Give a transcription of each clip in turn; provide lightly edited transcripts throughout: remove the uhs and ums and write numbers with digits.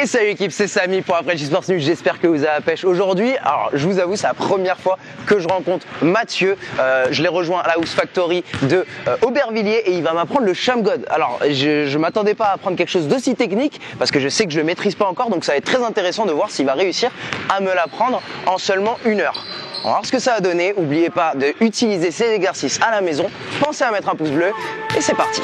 Et salut l'équipe, c'est Samy pour Après Sport News, j'espère que vous avez la pêche aujourd'hui. Alors je vous avoue, c'est la première fois que je rencontre Mathieu. Je l'ai rejoint à la House Factory de Aubervilliers et il va m'apprendre le Shammgod. Alors je m'attendais pas à apprendre quelque chose d'aussi technique parce que je sais que je ne maîtrise pas encore, donc ça va être très intéressant de voir s'il va réussir à me l'apprendre en seulement 1 heure. On va voir ce que ça va donner. N'oubliez pas d'utiliser ces exercices à la maison. Pensez à mettre un pouce bleu et c'est parti.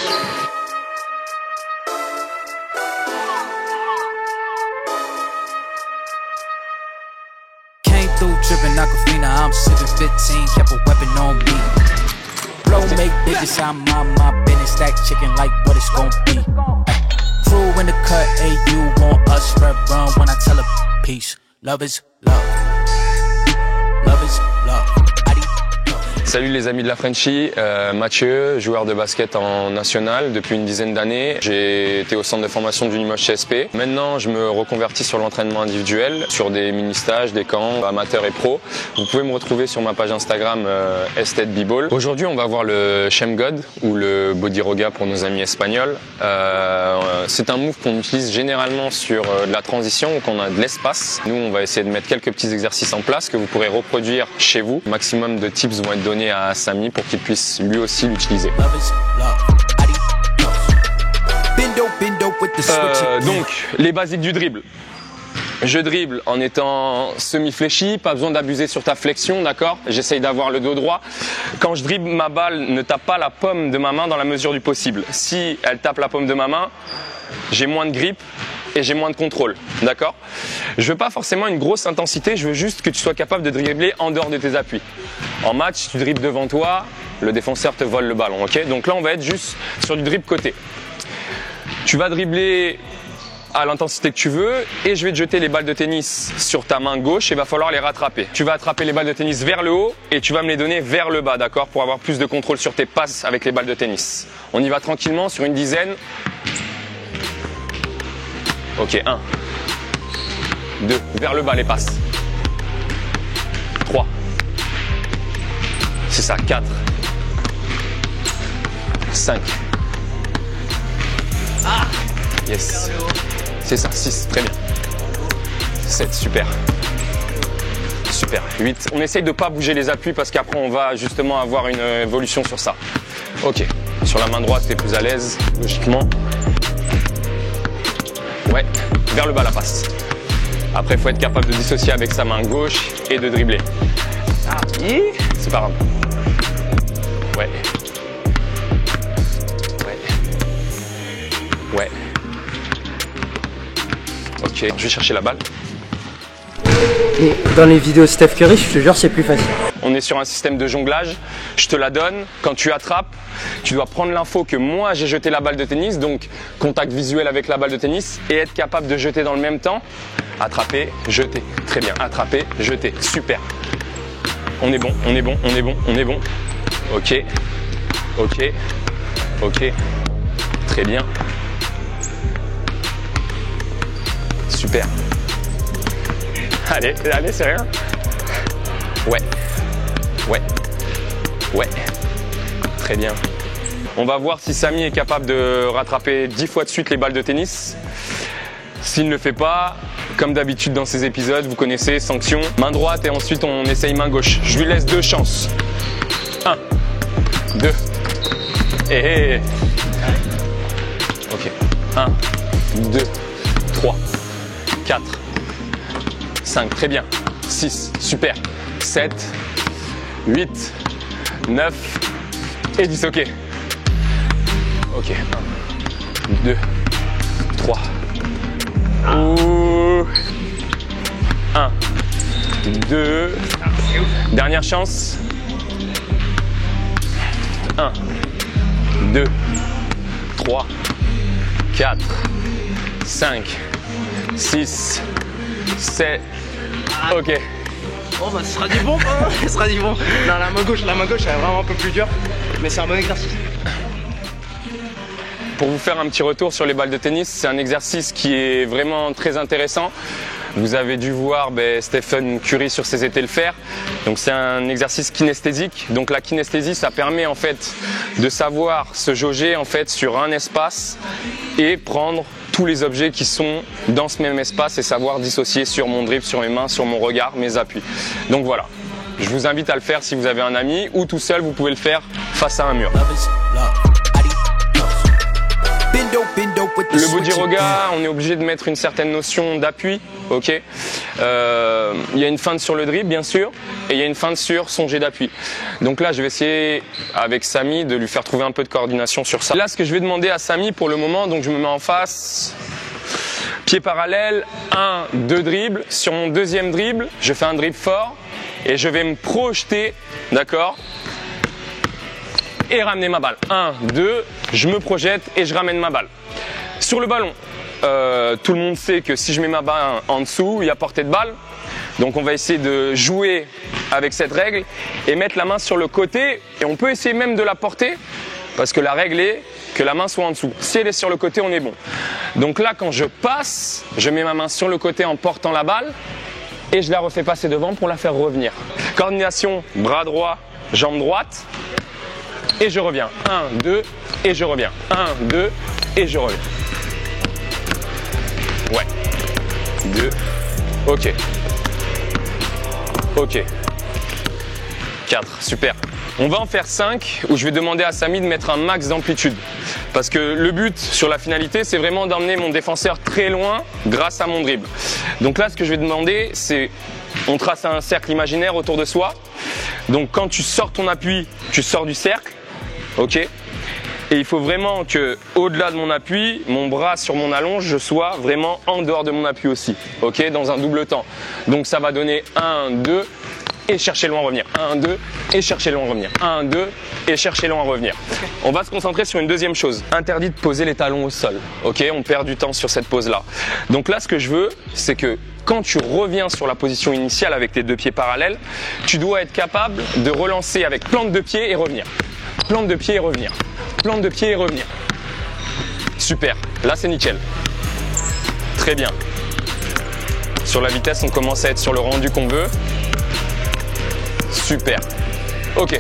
Trippin' Aquafina, I'm sippin' 15, kept a weapon on me. Blow make digits, I'm on my business, stack chicken like what it's gon' be. Crew in the cut, hey, you want us, red run when I tell a peace. Love is love. Love is love. Salut les amis de la Frenchie, Mathieu, joueur de basket en national depuis une dizaine d'années. J'ai été au centre de formation du Limoges CSP. Maintenant, je me reconvertis sur l'entraînement individuel, sur des mini-stages, des camps amateurs et pros. Vous pouvez me retrouver sur ma page Instagram Estate B-Ball. Aujourd'hui, on va voir le Shammgod ou le Body Roga pour nos amis espagnols. C'est un move qu'on utilise généralement sur de la transition ou quand on a de l'espace. Nous, on va essayer de mettre quelques petits exercices en place que vous pourrez reproduire chez vous. Le maximum de tips vont être donnés à Samy pour qu'il puisse lui aussi l'utiliser. Donc les basiques du dribble. Je dribble en étant semi-fléchi, pas besoin d'abuser sur ta flexion, d'accord? J'essaye d'avoir le dos droit. Quand je dribble, ma balle ne tape pas la paume de ma main dans la mesure du possible. Si elle tape la paume de ma main, j'ai moins de grip et j'ai moins de contrôle, d'accord? Je veux pas forcément une grosse intensité, je veux juste que tu sois capable de dribbler en dehors de tes appuis. En match, tu dribbles devant toi, le défenseur te vole le ballon, ok? Donc là, on va être juste sur du dribble côté. Tu vas dribbler à l'intensité que tu veux et je vais te jeter les balles de tennis sur ta main gauche et il va falloir les rattraper. Tu vas attraper les balles de tennis vers le haut et tu vas me les donner vers le bas, d'accord? Pour avoir plus de contrôle sur tes passes avec les balles de tennis. On y va tranquillement sur une dizaine. Ok, 1, 2, vers le bas les passes. 3, c'est ça, 4, 5. Ah, yes, c'est ça, 6, très bien. 7, super. Super, 8. On essaye de ne pas bouger les appuis parce qu'après on va justement avoir une évolution sur ça. Ok, sur la main droite tu es plus à l'aise, logiquement. Ouais, vers le bas la passe. Après, il faut être capable de dissocier avec sa main gauche et de dribbler. C'est pas grave. Ouais. Ouais. Ouais. Ok, je vais chercher la balle. Et dans les vidéos Steph Curry, je te jure, c'est plus facile. On est sur un système de jonglage, je te la donne, quand tu attrapes, tu dois prendre l'info que moi j'ai jeté la balle de tennis, donc contact visuel avec la balle de tennis et être capable de jeter dans le même temps. Attraper, jeter, très bien, attraper, jeter, super. On est bon, on est bon, on est bon, on est bon. Ok, ok, ok, très bien. Super. Allez, allez, c'est rien. Ouais. Ouais. Ouais. Très bien. On va voir si Samy est capable de rattraper 10 fois de suite les balles de tennis. S'il ne le fait pas, comme d'habitude dans ces épisodes, vous connaissez, sanction, main droite et ensuite on essaye main gauche. Je lui laisse 2 chances. 1, 2. Et ok. 1, 2, 3, 4, 5, très bien. 6, super. 7, 8, 9 et 10, ok. Ok, 1, 2, 3. 1, 2. Dernière chance. 1, 2, 3, 4, 5, 6, 7. Ok. Oh bah ce sera du bon, hein. Ce sera du bon. Non, la main gauche elle est vraiment un peu plus dure, mais c'est un bon exercice. Pour vous faire un petit retour sur les balles de tennis, c'est un exercice qui est vraiment très intéressant. Vous avez dû voir Stephen Curry sur ses étés le faire. Donc c'est un exercice kinesthésique. Donc la kinesthésie, ça permet en fait de savoir se jauger en fait sur un espace et prendre tous les objets qui sont dans ce même espace et savoir dissocier sur mon dribble, sur mes mains, sur mon regard, mes appuis. Donc voilà, je vous invite à le faire si vous avez un ami ou tout seul, vous pouvez le faire face à un mur. Le body roga, on est obligé de mettre une certaine notion d'appui, ok. Il y a une feinte sur le dribble bien sûr, et il y a une feinte sur son jet d'appui. Donc là, je vais essayer avec Samy de lui faire trouver un peu de coordination sur ça. Là, ce que je vais demander à Samy pour le moment, donc je me mets en face, pied parallèle, 1, 2 dribbles. Sur mon deuxième dribble, je fais un dribble fort et je vais me projeter, d'accord, et ramener ma balle. 1, 2, je me projette et je ramène ma balle. Sur le ballon, tout le monde sait que si je mets ma balle en dessous, il y a portée de balle. Donc on va essayer de jouer avec cette règle et mettre la main sur le côté. Et on peut essayer même de la porter parce que la règle est que la main soit en dessous. Si elle est sur le côté, on est bon. Donc là, quand je passe, je mets ma main sur le côté en portant la balle et je la refais passer devant pour la faire revenir. Coordination, bras droit, jambe droite. Et je reviens. 1, 2, et je reviens. 1, 2, et je reviens. Ouais. 2. Ok. Ok. 4. Super. On va en faire 5 où je vais demander à Samy de mettre un max d'amplitude. Parce que le but sur la finalité, c'est vraiment d'emmener mon défenseur très loin grâce à mon dribble. Donc là, ce que je vais demander, c'est on trace un cercle imaginaire autour de soi. Donc quand tu sors ton appui, tu sors du cercle. Ok, et il faut vraiment que, au-delà de mon appui, mon bras sur mon allonge, je sois vraiment en dehors de mon appui aussi. Ok, dans un double temps. Donc ça va donner 1, 2 et chercher loin à revenir. 1, 2 et chercher loin à revenir. 1, 2 et chercher loin à revenir. Okay. On va se concentrer sur une deuxième chose. Interdit de poser les talons au sol. Ok, on perd du temps sur cette pose-là. Donc là, ce que je veux, c'est que quand tu reviens sur la position initiale avec tes deux pieds parallèles, tu dois être capable de relancer avec plante de pied et revenir. Plante de pied et revenir. Plante de pied et revenir. Super. Là, c'est nickel. Très bien. Sur la vitesse, on commence à être sur le rendu qu'on veut. Super. Ok.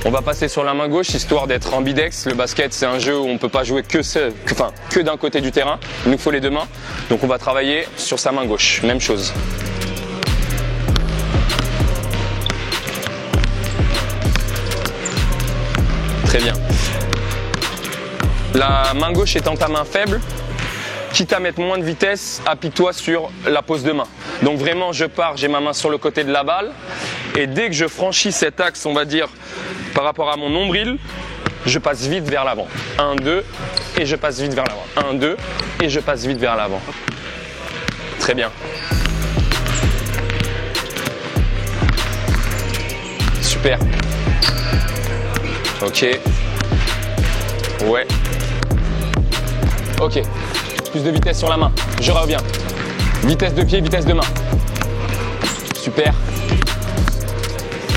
On va passer sur la main gauche, histoire d'être ambidex. Le basket, c'est un jeu où on ne peut pas jouer que d'un côté du terrain. Il nous faut les deux mains. Donc, on va travailler sur sa main gauche. Même chose. Très bien. La main gauche étant ta main faible, quitte à mettre moins de vitesse, appuie-toi sur la pose de main. Donc vraiment, je pars, j'ai ma main sur le côté de la balle. Et dès que je franchis cet axe, on va dire, par rapport à mon nombril, je passe vite vers l'avant. 1, 2, et je passe vite vers l'avant. 1, 2, et je passe vite vers l'avant. Très bien. Super. Ok. Ouais. Ok. Plus de vitesse sur la main. Je reviens. Vitesse de pied, vitesse de main. Super.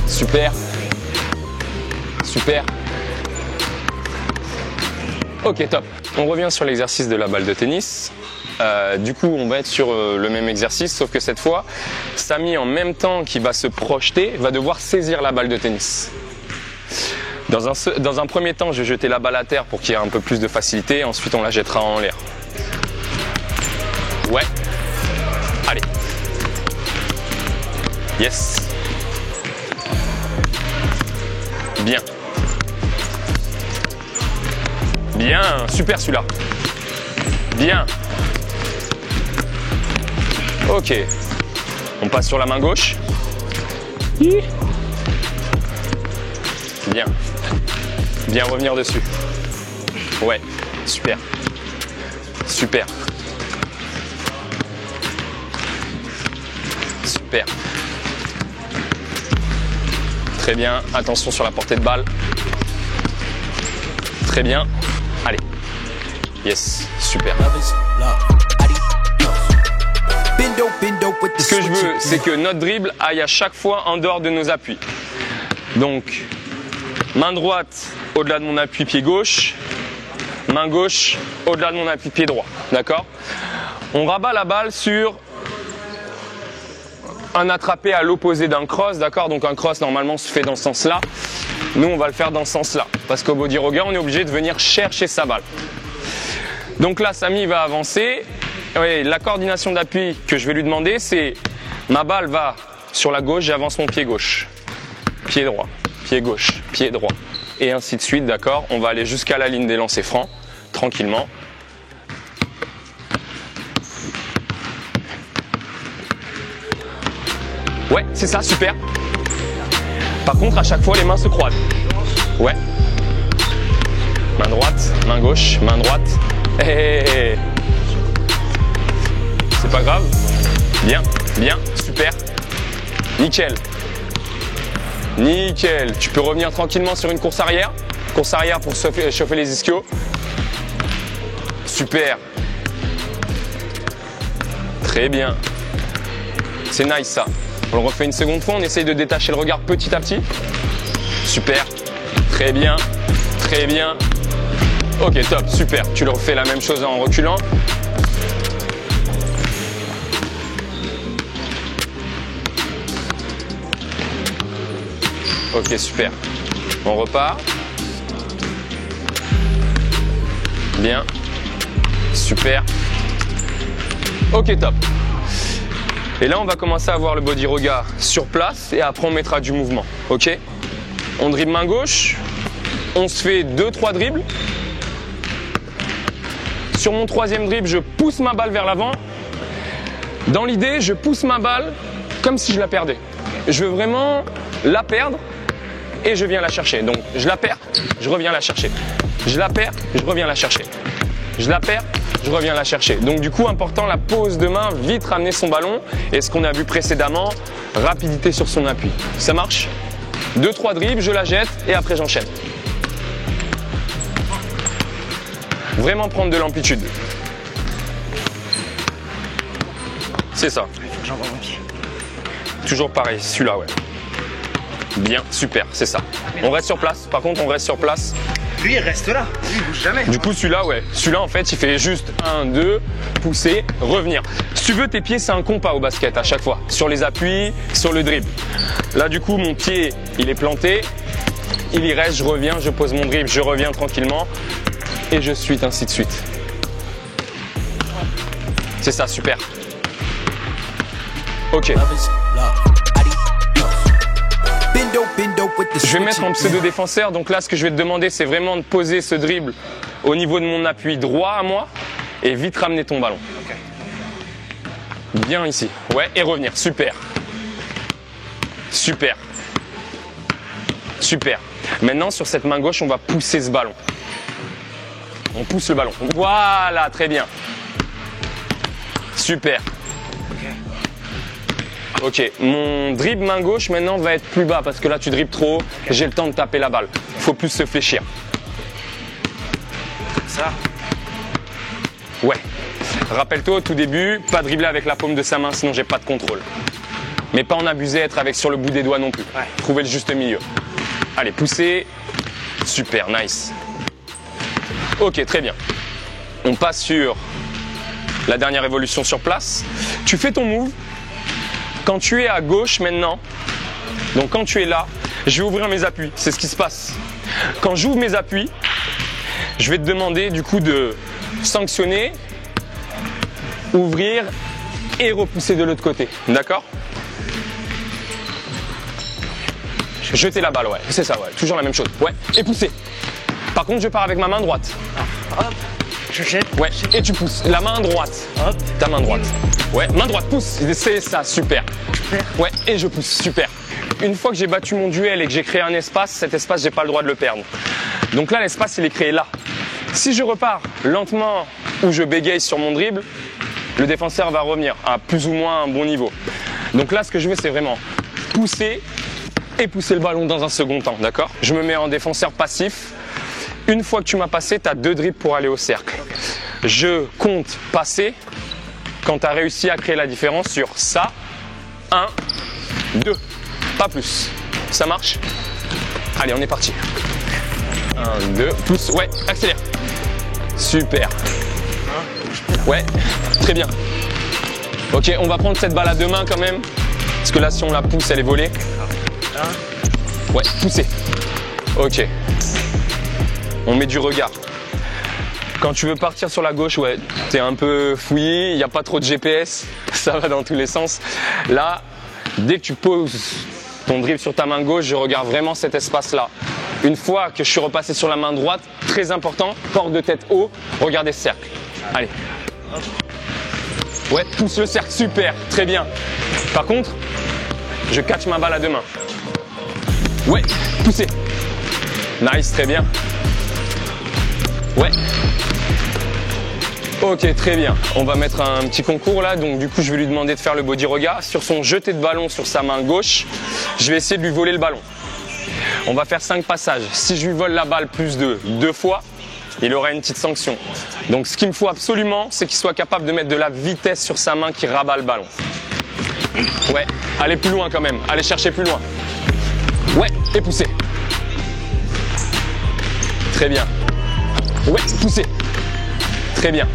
Super. Super. Ok, top. On revient sur l'exercice de la balle de tennis. Du coup, on va être sur le même exercice, sauf que cette fois, Samy, en même temps qu'il va se projeter, va devoir saisir la balle de tennis. Dans un premier temps, je vais jeter la balle à terre pour qu'il y ait un peu plus de facilité. Ensuite, on la jettera en l'air. Ouais. Allez. Yes. Bien. Bien. Super celui-là. Bien. Ok. On passe sur la main gauche. Bien. Bien revenir dessus. Ouais. Super. Super. Super. Très bien. Attention sur la portée de balle. Très bien. Allez. Yes. Super. Ce que je veux, c'est que notre dribble aille à chaque fois en dehors de nos appuis. Donc, main droite au-delà de mon appui pied gauche, main gauche au-delà de mon appui pied droit. D'accord ? On rabat la balle sur un attrapé à l'opposé d'un cross. D'accord ? Donc un cross normalement se fait dans ce sens-là. Nous, on va le faire dans ce sens-là. Parce qu'au body roga, on est obligé de venir chercher sa balle. Donc là, Samy va avancer. Oui, la coordination d'appui que je vais lui demander, c'est ma balle va sur la gauche, j'avance mon pied gauche. Pied droit, pied gauche, pied droit. Et ainsi de suite, d'accord? On va aller jusqu'à la ligne des lancers francs, tranquillement. Ouais, c'est ça, super. Par contre, à chaque fois, les mains se croisent. Ouais. Main droite, main gauche, main droite. Hey. C'est pas grave. Bien, bien, super. Nickel. Nickel. Tu peux revenir tranquillement sur une course arrière. Course arrière pour chauffer les ischios. Super. Très bien. C'est nice ça. On le refait une seconde fois, on essaye de détacher le regard petit à petit. Super, très bien, très bien. Ok, top, super. Tu le refais la même chose en reculant. Ok, super. On repart. Bien. Super. Ok, top. Et là, on va commencer à avoir le body roga sur place et après, on mettra du mouvement. Ok? On dribble main gauche. On se fait 2-3 dribbles. Sur mon troisième dribble, je pousse ma balle vers l'avant. Dans l'idée, je pousse ma balle comme si je la perdais. Je veux vraiment la perdre et je viens la chercher. Donc, je la perds, je reviens la chercher. Je la perds, je reviens la chercher. Je la perds, je reviens la chercher. Donc du coup, important, la pose de main, vite ramener son ballon. Et ce qu'on a vu précédemment, rapidité sur son appui. Ça marche? 2-3 dribbles, je la jette et après j'enchaîne. Vraiment prendre de l'amplitude. C'est ça. Il faut que j'envoie mon pied. Toujours pareil, celui-là, ouais. Bien, super, c'est ça. On reste sur place. Par contre, on reste sur place. Lui, il reste là. Lui, il bouge jamais. Du coup, celui-là, ouais. Celui-là, en fait, il fait juste 1, 2, pousser, revenir. Si tu veux, tes pieds, c'est un compas au basket à chaque fois. Sur les appuis, sur le dribble. Là, du coup, mon pied, il est planté. Il y reste, je reviens, je pose mon dribble, je reviens tranquillement. Et je suis ainsi de suite. C'est ça, super. Ok. Je vais me mettre en pseudo-défenseur, donc là ce que je vais te demander c'est vraiment de poser ce dribble au niveau de mon appui droit à moi et vite ramener ton ballon. Bien ici, ouais, et revenir, super. Super. Super. Maintenant sur cette main gauche on va pousser ce ballon. On pousse le ballon, voilà, très bien. Super. Ok, mon dribble main gauche maintenant va être plus bas parce que là tu dribbles trop haut, j'ai le temps de taper la balle. Il faut plus se fléchir. Ça. Ouais. Rappelle-toi au tout début, pas dribbler avec la paume de sa main sinon j'ai pas de contrôle. Mais pas en abuser, être avec sur le bout des doigts non plus. Ouais. Trouver le juste milieu. Allez, pousser. Super, nice. Ok, très bien. On passe sur la dernière évolution sur place. Tu fais ton move. Quand tu es à gauche maintenant, donc quand tu es là, je vais ouvrir mes appuis. C'est ce qui se passe. Quand j'ouvre mes appuis, je vais te demander du coup de sanctionner, ouvrir et repousser de l'autre côté. D'accord? Jeter la balle, ouais. C'est ça, ouais. Toujours la même chose. Ouais. Et pousser. Par contre, je pars avec ma main droite. Hop. Je jette. Ouais. Et tu pousses. La main droite. Hop. Ta main droite. Ouais. Main droite, pousse. C'est ça, super. Ouais. Et je pousse. Super. Une fois que j'ai battu mon duel et que j'ai créé un espace, cet espace, j'ai pas le droit de le perdre. Donc là, l'espace, il est créé là. Si je repars lentement ou je bégaye sur mon dribble, le défenseur va revenir à plus ou moins un bon niveau. Donc là, ce que je veux, c'est vraiment pousser et pousser le ballon dans un second temps, d'accord? Je me mets en défenseur passif. Une fois que tu m'as passé, tu as 2 dribbles pour aller au cercle. Je compte passer quand tu as réussi à créer la différence sur ça. 1, 2, pas plus. Ça marche? Allez, on est parti. 1, 2, pousse, ouais, accélère. Super. Ouais, très bien. Ok, on va prendre cette balle à 2 mains quand même. Parce que là, si on la pousse, elle est volée. Ouais, pousser. Ok. On met du regard. Quand tu veux partir sur la gauche, ouais, t'es un peu fouillé, il n'y a pas trop de GPS, ça va dans tous les sens. Là, dès que tu poses ton dribble sur ta main gauche, je regarde vraiment cet espace-là. Une fois que je suis repassé sur la main droite, très important, porte de tête haut, regardez ce cercle. Allez. Ouais, pousse le cercle, super, très bien. Par contre, je catch ma balle à deux mains. Ouais, poussez. Nice, très bien. Ouais. Ok, très bien. On va mettre un petit concours là. Donc du coup, je vais lui demander de faire le body regard. Sur son jeté de ballon sur sa main gauche, je vais essayer de lui voler le ballon. On va faire 5 passages. Si je lui vole la balle plus de 2 fois, il aura une petite sanction. Donc ce qu'il me faut absolument, c'est qu'il soit capable de mettre de la vitesse sur sa main qui rabat le ballon. Ouais, allez plus loin quand même. Allez chercher plus loin. Ouais, et poussez. Très bien. Ouais, poussez. Très bien.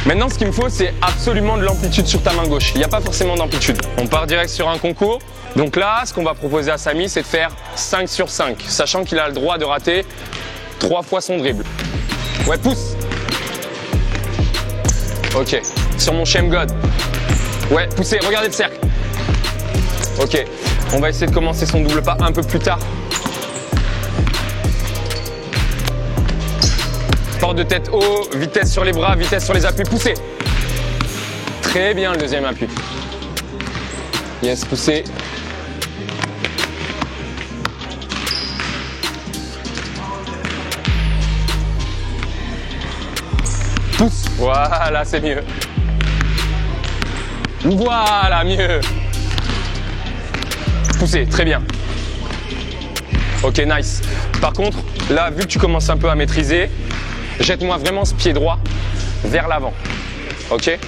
Maintenant, ce qu'il me faut, c'est absolument de l'amplitude sur ta main gauche. Il n'y a pas forcément d'amplitude. On part direct sur un concours. Donc là, ce qu'on va proposer à Samy, c'est de faire 5 sur 5, sachant qu'il a le droit de rater 3 fois son dribble. Ouais, pousse. Ok. Sur mon Shame God. Ouais, poussez. Regardez le cercle. Ok. On va essayer de commencer son double pas un peu plus tard. Porte de tête haut, vitesse sur les bras, vitesse sur les appuis, poussez. Très bien le deuxième appui. Yes, poussez. Pousse. Voilà, c'est mieux. Voilà, mieux. Poussez, très bien. Ok, nice. Par contre, là, vu que tu commences un peu à maîtriser, jette-moi vraiment ce pied droit vers l'avant. Ok?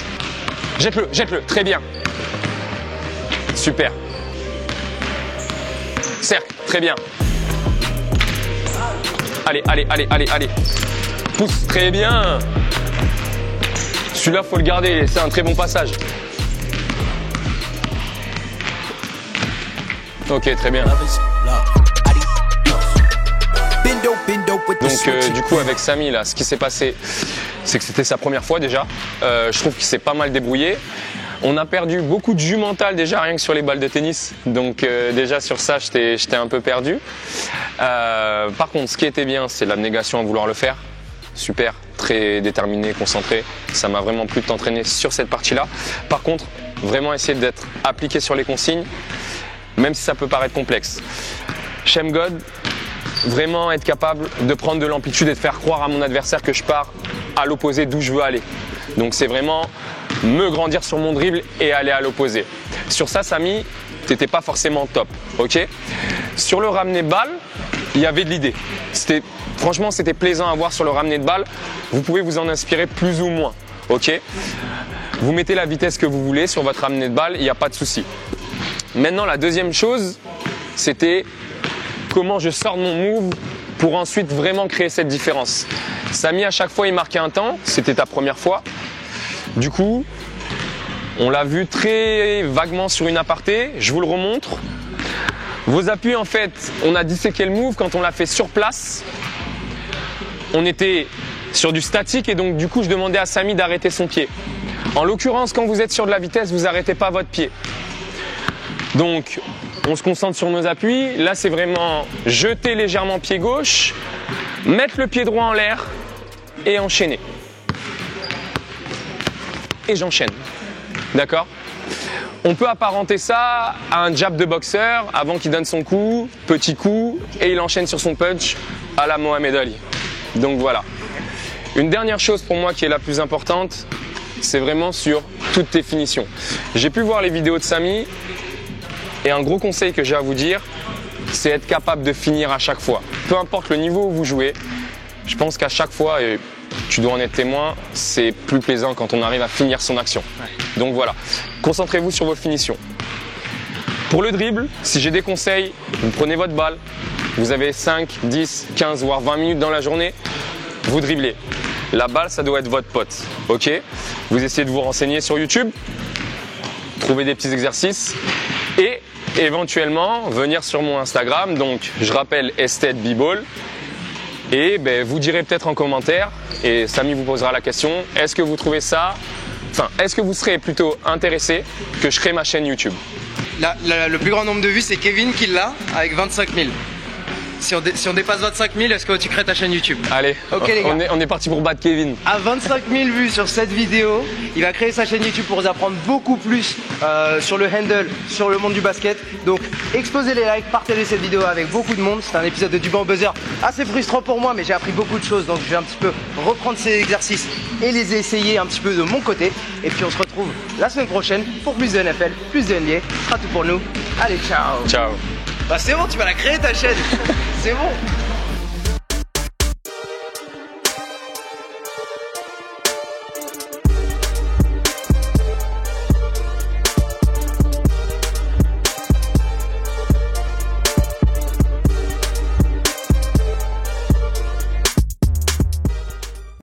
Jette-le, très bien. Super. Cercle, très bien. Allez. Pousse, très bien. Celui-là, faut le garder, c'est un très bon passage. Ok, très bien. Donc du coup avec Samy là, ce qui s'est passé, c'est que c'était sa première fois déjà. Je trouve qu'il s'est pas mal débrouillé. On a perdu beaucoup de jus mental déjà rien que sur les balles de tennis. Donc déjà sur ça, j'étais un peu perdu. Par contre, ce qui était bien, c'est l'abnégation à vouloir le faire. Super, très déterminé, concentré. Ça m'a vraiment plu de t'entraîner sur cette partie-là. Par contre, vraiment essayer d'être appliqué sur les consignes, même si ça peut paraître complexe. Shame God, vraiment être capable de prendre de l'amplitude et de faire croire à mon adversaire que je pars à l'opposé d'où je veux aller. Donc c'est vraiment me grandir sur mon dribble et aller à l'opposé. Sur ça, Samy, t'étais pas forcément top, ok? Sur le ramener de balle, il y avait de l'idée. Franchement, c'était plaisant à voir sur le ramener de balle. Vous pouvez vous en inspirer plus ou moins, ok? Vous mettez la vitesse que vous voulez sur votre ramener de balle, il n'y a pas de souci. Maintenant, la deuxième chose, c'était comment je sors de mon move pour ensuite vraiment créer cette différence. Samy, à chaque fois, il marquait un temps. C'était ta première fois. Du coup, on l'a vu très vaguement sur une aparté. Je vous le remontre. Vos appuis, en fait, on a disséqué le move. Quand on l'a fait sur place, on était sur du statique et donc du coup, je demandais à Samy d'arrêter son pied. En l'occurrence, quand vous êtes sur de la vitesse, vous n'arrêtez pas votre pied. Donc, on se concentre sur nos appuis. Là, c'est vraiment jeter légèrement pied gauche, mettre le pied droit en l'air et enchaîner. Et j'enchaîne. D'accord? On peut apparenter ça à un jab de boxeur avant qu'il donne son coup, petit coup, et il enchaîne sur son punch à la Mohamed Ali. Donc voilà. Une dernière chose pour moi qui est la plus importante, c'est vraiment sur toutes tes finitions. J'ai pu voir les vidéos de Samy. Et un gros conseil que j'ai à vous dire, c'est être capable de finir à chaque fois. Peu importe le niveau où vous jouez, je pense qu'à chaque fois, et tu dois en être témoin, c'est plus plaisant quand on arrive à finir son action. Donc voilà, concentrez-vous sur vos finitions. Pour le dribble, si j'ai des conseils, vous prenez votre balle, vous avez 5, 10, 15, voire 20 minutes dans la journée, vous dribblez. La balle, ça doit être votre pote, ok? Vous essayez de vous renseigner sur YouTube, trouver des petits exercices et éventuellement venir sur mon Instagram. Donc je rappelle Esthete B-Ball. Et ben, vous direz peut-être en commentaire, et Samy vous posera la question, est-ce que vous trouvez ça, enfin, est-ce que vous serez plutôt intéressé que je crée ma chaîne YouTube? Le plus grand nombre de vues, c'est Kevin qui l'a avec 25 000. Si on dépasse 25 000, est-ce que tu crées ta chaîne YouTube? Allez, ok, les gars. On est parti pour battre Kevin. À 25 000 vues sur cette vidéo, il va créer sa chaîne YouTube pour vous apprendre beaucoup plus sur le handle, sur le monde du basket. Donc explosez les likes, partagez cette vidéo avec beaucoup de monde. C'est un épisode de Duban Buzzer assez frustrant pour moi, mais j'ai appris beaucoup de choses. Donc je vais un petit peu reprendre ces exercices et les essayer un petit peu de mon côté. Et puis on se retrouve la semaine prochaine pour plus de NFL, plus de NBA. Ce sera tout pour nous. Allez, ciao. Ciao. Bah c'est bon, tu vas la créer ta chaîne. C'est bon.